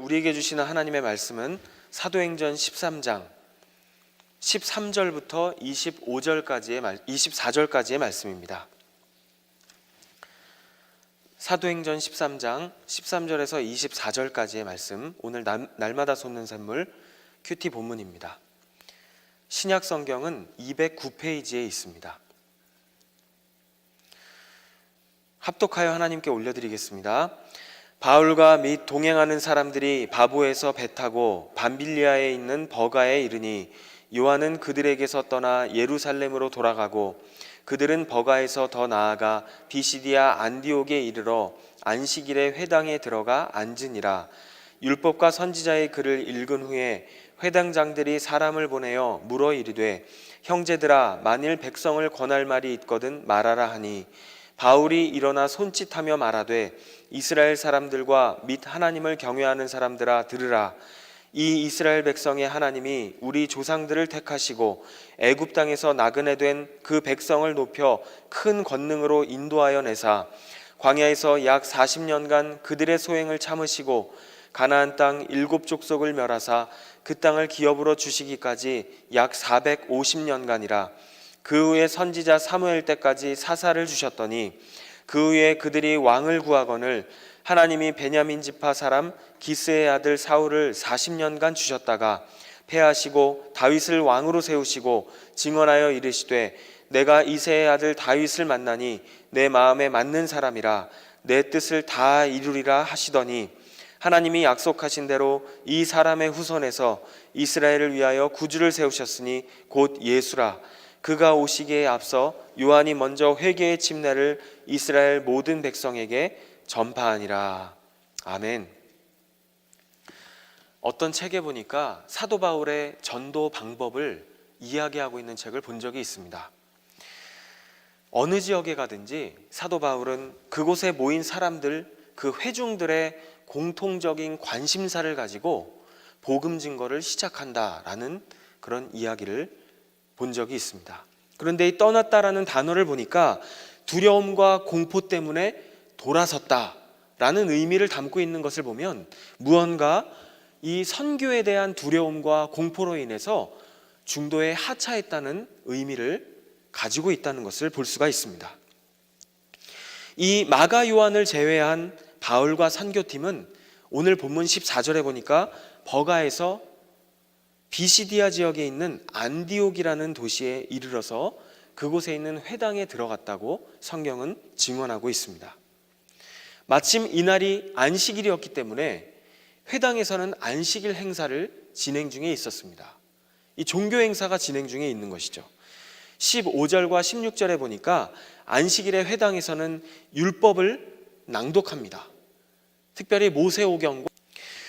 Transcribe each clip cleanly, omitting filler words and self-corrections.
우리에게 주시는 하나님의 말씀은 사도행전 13장 13절부터 24절까지의 말씀입니다. 사도행전 13장 13절에서 24절까지의 말씀, 오늘 날마다 솟는 샘물 큐티 본문입니다. 신약 성경은 209페이지에 있습니다. 합독하여 하나님께 올려드리겠습니다. 바울과 및 동행하는 사람들이 바보에서 배 타고 밤빌리아에 있는 버가에 이르니 요한은 그들에게서 떠나 예루살렘으로 돌아가고 그들은 버가에서 더 나아가 비시디아 안디옥에 이르러 안식일에 회당에 들어가 앉으니라. 율법과 선지자의 글을 읽은 후에 회당장들이 사람을 보내어 물어 이르되 형제들아, 만일 백성을 권할 말이 있거든 말하라 하니 바울이 일어나 손짓하며 말하되 이스라엘 사람들과 및 하나님을 경외하는 사람들아 들으라. 이 이스라엘 백성의 하나님이 우리 조상들을 택하시고 애굽 땅에서 나그네 된 그 백성을 높여 큰 권능으로 인도하여 내사 광야에서 약 40년간 그들의 소행을 참으시고 가나안 땅 7족속을 멸하사 그 땅을 기업으로 주시기까지 약 450년간이라. 그 후에 선지자 사무엘 때까지 사사를 주셨더니 그 후에 그들이 왕을 구하거늘 하나님이 베냐민 지파 사람 기스의 아들 사울을 40년간 주셨다가 패하시고 다윗을 왕으로 세우시고 증언하여 이르시되 내가 이새의 아들 다윗을 만나니 내 마음에 맞는 사람이라 내 뜻을 다 이루리라 하시더니 하나님이 약속하신 대로 이 사람의 후손에서 이스라엘을 위하여 구주를 세우셨으니 곧 예수라. 그가 오시기에 앞서 요한이 먼저 회개의 침례를 이스라엘 모든 백성에게 전파하니라. 아멘. 어떤 책에 보니까 사도 바울의 전도 방법을 이야기하고 있는 책을 본 적이 있습니다. 어느 지역에 가든지 사도 바울은 그곳에 모인 사람들, 그 회중들의 공통적인 관심사를 가지고 복음 증거를 시작한다라는 그런 이야기를 본 적이 있습니다. 그런데 이 떠났다라는 단어를 보니까 두려움과 공포 때문에 돌아섰다라는 의미를 담고 있는 것을 보면 무언가 이 선교에 대한 두려움과 공포로 인해서 중도에 하차했다는 의미를 가지고 있다는 것을 볼 수가 있습니다. 이 마가 요한을 제외한 바울과 선교팀은 오늘 본문 14절에 보니까 버가에서 비시디아 지역에 있는 안디옥이라는 도시에 이르러서 그곳에 있는 회당에 들어갔다고 성경은 증언하고 있습니다. 마침 이날이 안식일이었기 때문에 회당에서는 안식일 행사를 진행 중에 있었습니다. 이 종교 행사가 진행 중에 있는 것이죠. 15절과 16절에 보니까 안식일의 회당에서는 율법을 낭독합니다. 특별히 모세오경고,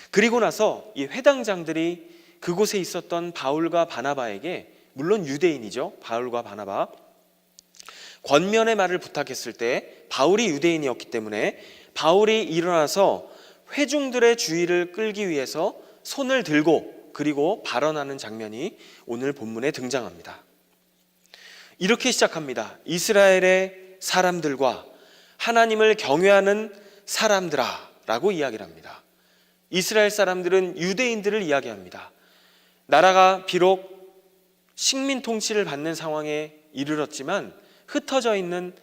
그리고 나서 이 회당장들이 그곳에 있었던 바울과 바나바에게, 물론 유대인이죠, 바울과 바나바, 권면의 말을 부탁했을 때 바울이 유대인이었기 때문에 바울이 일어나서 회중들의 주의를 끌기 위해서 손을 들고 그리고 발언하는 장면이 오늘 본문에 등장합니다. 이렇게 시작합니다. 이스라엘의 사람들과 하나님을 경외하는 사람들아 라고 이야기를 합니다. 이스라엘 사람들은 유대인들을 이야기합니다. 나라가 비록 식민 통치를 받는 상황에 이르렀지만 흩어져 있는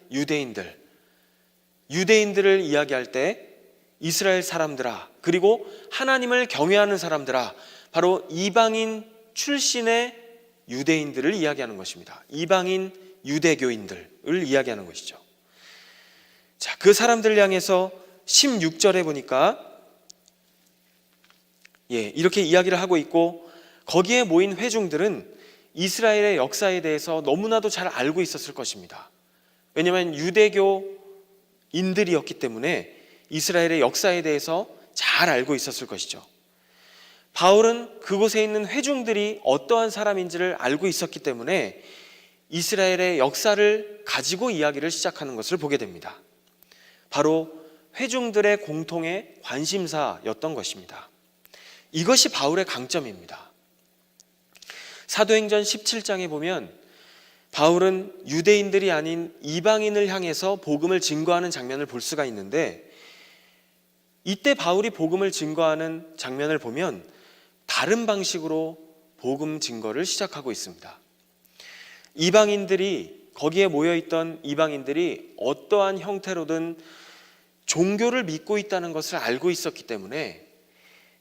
유대인들을 이야기할 때 이스라엘 사람들아, 그리고 하나님을 경외하는 사람들아, 바로 이방인 출신의 유대인들을 이야기하는 것입니다. 이방인 유대교인들을 이야기하는 것이죠. 자, 그 사람들을 향해서 16절에 보니까 이렇게 이야기를 하고 있고, 거기에 모인 회중들은 이스라엘의 역사에 대해서 너무나도 잘 알고 있었을 것입니다. 왜냐하면 유대교인들이었기 때문에 이스라엘의 역사에 대해서 잘 알고 있었을 것이죠. 바울은 그곳에 있는 회중들이 어떠한 사람인지를 알고 있었기 때문에 이스라엘의 역사를 가지고 이야기를 시작하는 것을 보게 됩니다. 바로 회중들의 공통의 관심사였던 것입니다. 이것이 바울의 강점입니다. 사도행전 17장에 보면 바울은 유대인들이 아닌 이방인을 향해서 복음을 증거하는 장면을 볼 수가 있는데, 이때 바울이 복음을 증거하는 장면을 보면 다른 방식으로 복음 증거를 시작하고 있습니다. 거기에 모여있던 이방인들이 어떠한 형태로든 종교를 믿고 있다는 것을 알고 있었기 때문에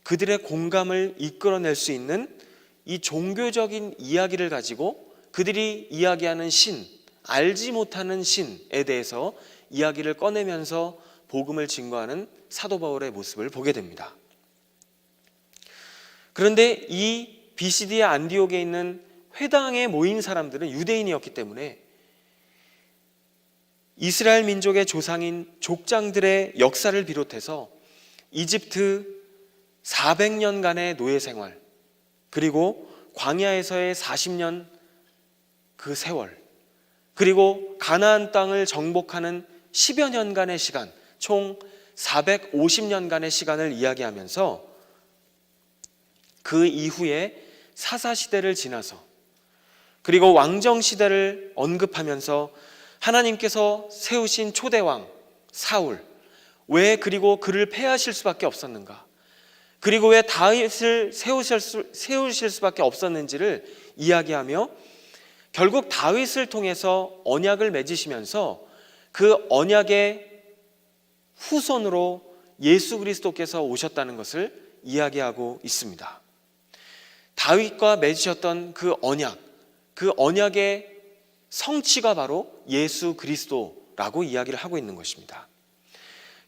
그들의 공감을 이끌어낼 수 있는 이 종교적인 이야기를 가지고 그들이 이야기하는 신, 알지 못하는 신에 대해서 이야기를 꺼내면서 복음을 증거하는 사도 바울의 모습을 보게 됩니다. 그런데 이 비시디아 안디옥에 있는 회당에 모인 사람들은 유대인이었기 때문에 이스라엘 민족의 조상인 족장들의 역사를 비롯해서 이집트 400년간의 노예 생활, 그리고 광야에서의 40년 그 세월, 그리고 가나안 땅을 정복하는 10여 년간의 시간, 총 450년간의 시간을 이야기하면서 그 이후에 사사시대를 지나서 그리고 왕정시대를 언급하면서 하나님께서 세우신 초대왕 사울, 왜 그리고 그를 폐하실 수밖에 없었는가, 그리고 왜 다윗을 세우실 수밖에 없었는지를 이야기하며 결국 다윗을 통해서 언약을 맺으시면서 그 언약의 후손으로 예수 그리스도께서 오셨다는 것을 이야기하고 있습니다. 다윗과 맺으셨던 그 언약의 성취가 바로 예수 그리스도라고 이야기를 하고 있는 것입니다.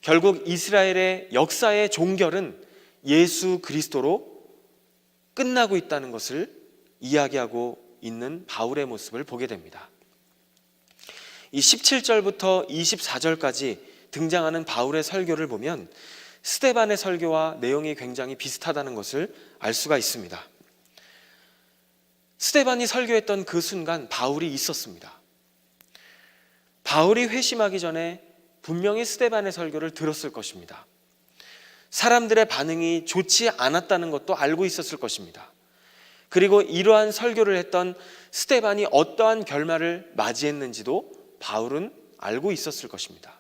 결국 이스라엘의 역사의 종결은 예수 그리스도로 끝나고 있다는 것을 이야기하고 있는 바울의 모습을 보게 됩니다. 이 17절부터 24절까지 등장하는 바울의 설교를 보면 스데반의 설교와 내용이 굉장히 비슷하다는 것을 알 수가 있습니다. 스데반이 설교했던 그 순간 바울이 있었습니다. 바울이 회심하기 전에 분명히 스데반의 설교를 들었을 것입니다. 사람들의 반응이 좋지 않았다는 것도 알고 있었을 것입니다. 그리고 이러한 설교를 했던 스데반이 어떠한 결말을 맞이했는지도 바울은 알고 있었을 것입니다.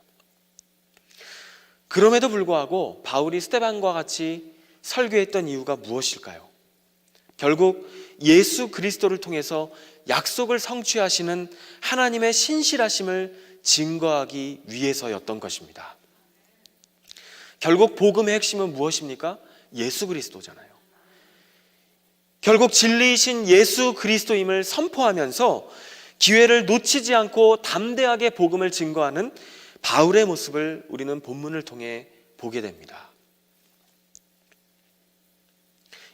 그럼에도 불구하고 바울이 스데반과 같이 설교했던 이유가 무엇일까요? 결국 예수 그리스도를 통해서 약속을 성취하시는 하나님의 신실하심을 증거하기 위해서였던 것입니다. 결국 복음의 핵심은 무엇입니까? 예수 그리스도잖아요. 결국 진리이신 예수 그리스도임을 선포하면서 기회를 놓치지 않고 담대하게 복음을 증거하는 바울의 모습을 우리는 본문을 통해 보게 됩니다.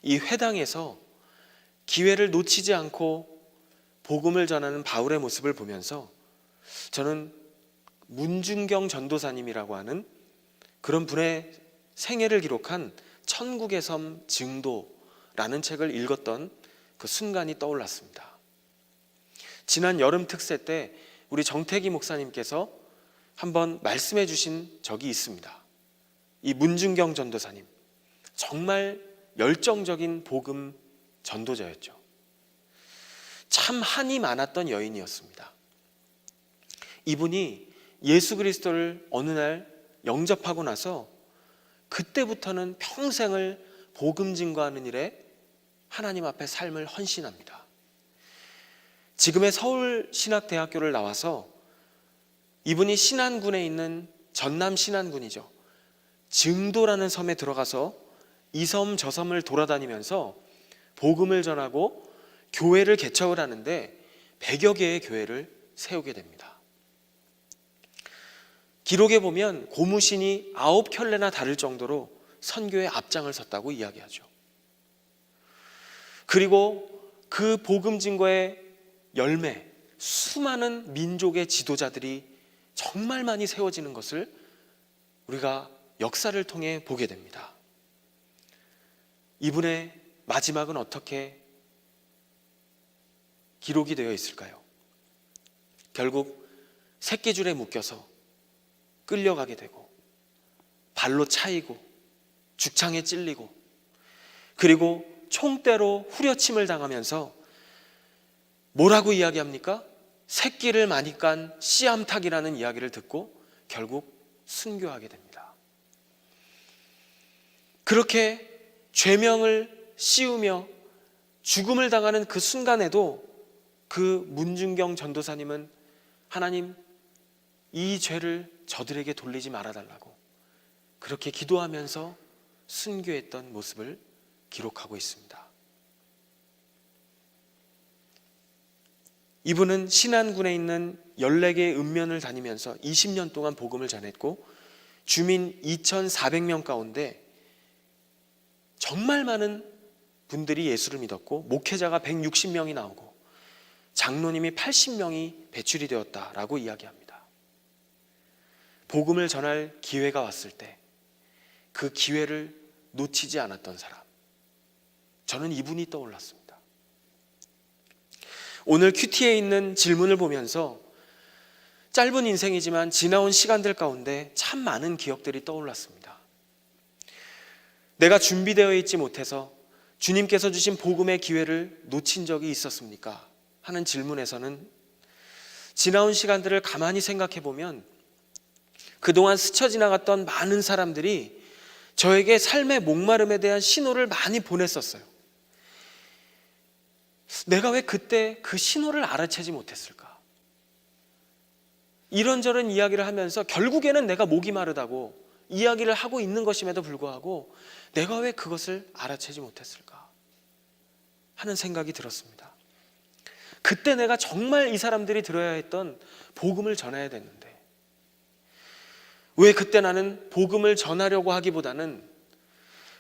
이 회당에서 기회를 놓치지 않고 복음을 전하는 바울의 모습을 보면서 저는 문중경 전도사님이라고 하는 그런 분의 생애를 기록한 천국의 섬 증도라는 책을 읽었던 그 순간이 떠올랐습니다. 지난 여름 특세 때 우리 정태기 목사님께서 한번 말씀해 주신 적이 있습니다. 이 문중경 전도사님, 정말 열정적인 복음 전도자였죠. 참 한이 많았던 여인이었습니다. 이분이 예수 그리스도를 어느 날 영접하고 나서 그때부터는 평생을 복음 증거하는 일에 하나님 앞에 삶을 헌신합니다. 지금의 서울신학대학교를 나와서 이분이 신안군에 있는 전남 신안군이죠. 증도라는 섬에 들어가서 이 섬 저 섬을 돌아다니면서 복음을 전하고 교회를 개척을 하는데 100여 개의 교회를 세우게 됩니다. 기록에 보면 고무신이 9켤레나 다를 정도로 선교의 앞장을 섰다고 이야기하죠. 그리고 그 복음 증거의 열매, 수많은 민족의 지도자들이 정말 많이 세워지는 것을 우리가 역사를 통해 보게 됩니다. 이분의 마지막은 어떻게 기록이 되어 있을까요? 결국 새끼줄에 묶여서 끌려가게 되고 발로 차이고 죽창에 찔리고 그리고 총대로 후려침을 당하면서 뭐라고 이야기합니까? 새끼를 많이 깐 씨암탉이라는 이야기를 듣고 결국 순교하게 됩니다. 그렇게 죄명을 씌우며 죽음을 당하는 그 순간에도 그 문준경 전도사님은 하나님, 이 죄를 저들에게 돌리지 말아달라고 그렇게 기도하면서 순교했던 모습을 기록하고 있습니다. 이분은 신안군에 있는 14개의 읍면을 다니면서 20년 동안 복음을 전했고 주민 2,400명 가운데 정말 많은 분들이 예수를 믿었고 목회자가 160명이 나오고 장로님이 80명이 배출이 되었다라고 이야기합니다. 복음을 전할 기회가 왔을 때 그 기회를 놓치지 않았던 사람, 저는 이분이 떠올랐습니다. 오늘 큐티에 있는 질문을 보면서 짧은 인생이지만 지나온 시간들 가운데 참 많은 기억들이 떠올랐습니다. 내가 준비되어 있지 못해서 주님께서 주신 복음의 기회를 놓친 적이 있었습니까? 하는 질문에서는 지나온 시간들을 가만히 생각해 보면 그동안 스쳐 지나갔던 많은 사람들이 저에게 삶의 목마름에 대한 신호를 많이 보냈었어요. 내가 왜 그때 그 신호를 알아채지 못했을까? 이런저런 이야기를 하면서 결국에는 내가 목이 마르다고 이야기를 하고 있는 것임에도 불구하고 내가 왜 그것을 알아채지 못했을까? 하는 생각이 들었습니다. 그때 내가 정말 이 사람들이 들어야 했던 복음을 전해야 됐는데 왜 그때 나는 복음을 전하려고 하기보다는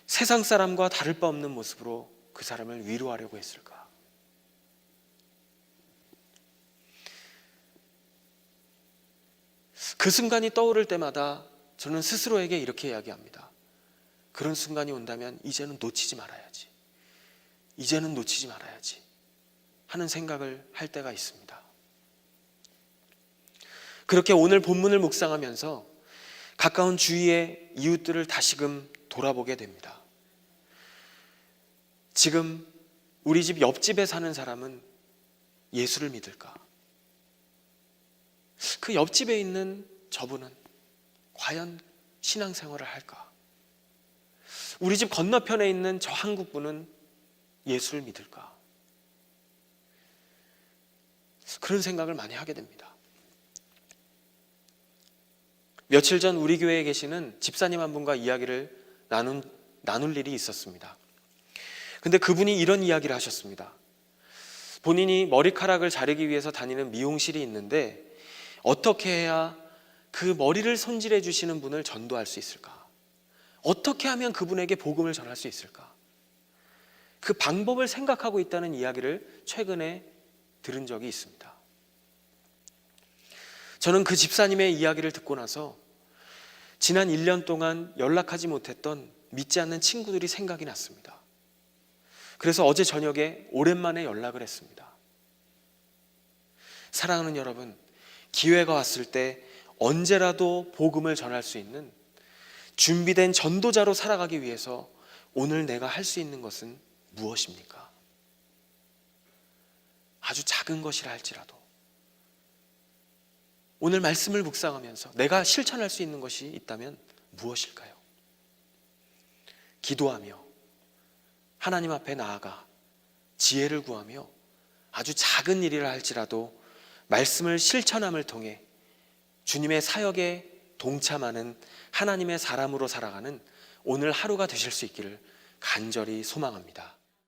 세상 사람과 다를 바 없는 모습으로 그 사람을 위로하려고 했을까? 그 순간이 떠오를 때마다 저는 스스로에게 이렇게 이야기합니다. 그런 순간이 온다면 이제는 놓치지 말아야지. 이제는 놓치지 말아야지 하는 생각을 할 때가 있습니다. 그렇게 오늘 본문을 묵상하면서 가까운 주위의 이웃들을 다시금 돌아보게 됩니다. 지금 우리 집 옆집에 사는 사람은 예수를 믿을까? 그 옆집에 있는 저분은 과연 신앙생활을 할까? 우리 집 건너편에 있는 저 한국분은 예수를 믿을까? 그런 생각을 많이 하게 됩니다. 며칠 전 우리 교회에 계시는 집사님 한 분과 이야기를 나눌 일이 있었습니다. 근데 그분이 이런 이야기를 하셨습니다. 본인이 머리카락을 자르기 위해서 다니는 미용실이 있는데 어떻게 해야 그 머리를 손질해 주시는 분을 전도할 수 있을까? 어떻게 하면 그분에게 복음을 전할 수 있을까? 그 방법을 생각하고 있다는 이야기를 최근에 들은 적이 있습니다. 저는 그 집사님의 이야기를 듣고 나서 지난 1년 동안 연락하지 못했던 믿지 않는 친구들이 생각이 났습니다. 그래서 어제 저녁에 오랜만에 연락을 했습니다. 사랑하는 여러분, 기회가 왔을 때 언제라도 복음을 전할 수 있는 준비된 전도자로 살아가기 위해서 오늘 내가 할 수 있는 것은 무엇입니까? 아주 작은 것이라 할지라도 오늘 말씀을 묵상하면서 내가 실천할 수 있는 것이 있다면 무엇일까요? 기도하며 하나님 앞에 나아가 지혜를 구하며 아주 작은 일이라 할지라도 말씀을 실천함을 통해 주님의 사역에 동참하는 하나님의 사람으로 살아가는 오늘 하루가 되실 수 있기를 간절히 소망합니다.